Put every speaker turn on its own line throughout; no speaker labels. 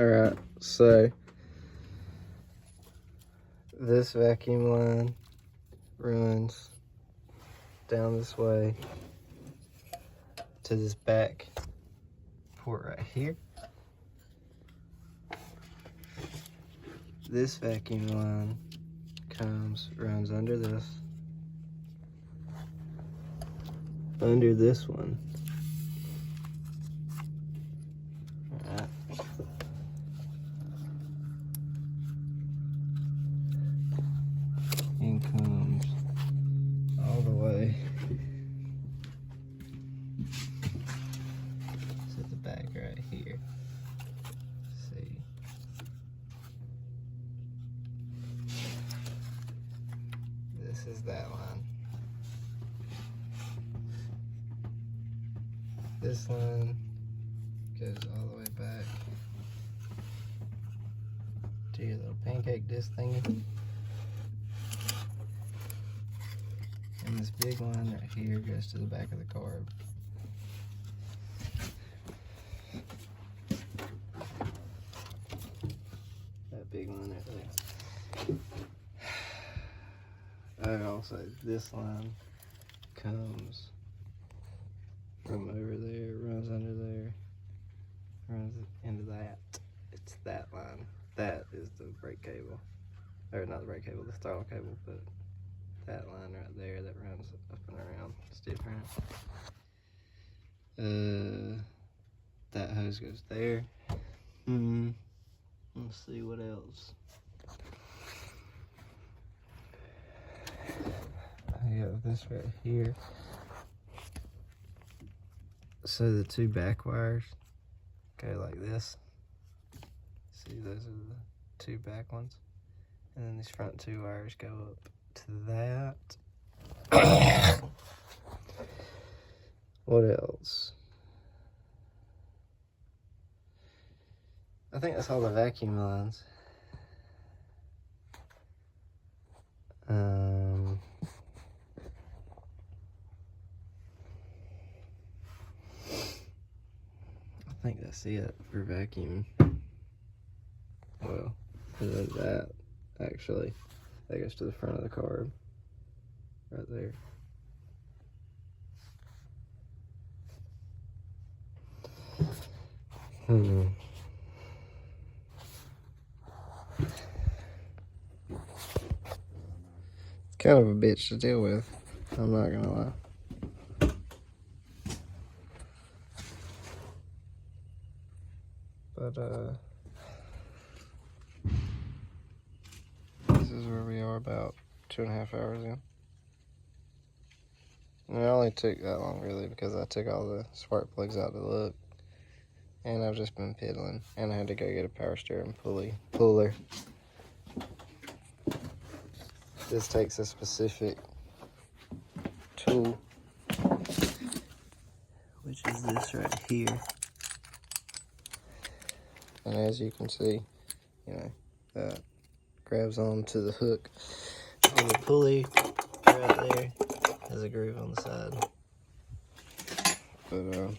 Alright, so this vacuum line runs down this way to this back port right here. This vacuum line runs under this one. Alright. And comes all the way to the back right here. See. This is that line. This line goes all the way back to your little pancake disc thingy. And this big line right here goes to the back of the carb. That big line right there. And also this line comes from over there, runs under there, runs into that. It's that line. That is the brake cable. Or not the brake cable, the throttle cable, but that line right there that runs up and around. It's different. That hose goes there. Let's see what else. I have this right here. So the two back wires go like this. See, those are the two back ones. And then these front two wires go up to that. What else? I think that's all the vacuum lines. I think that's it for vacuum. Well, and then that actually, that goes to the front of the carb, right there. It's kind of a bitch to deal with, I'm not gonna lie. But this is where we are about 2.5 hours in. And it only took that long really because I took all the spark plugs out to look. And I've just been piddling. And I had to go get a power steering puller. This takes a specific tool, which is this right here. And as you can see, you know, that grabs onto the hook on the pulley right there. Has a groove on the side. But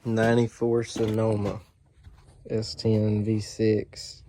94 Sonoma S10 V6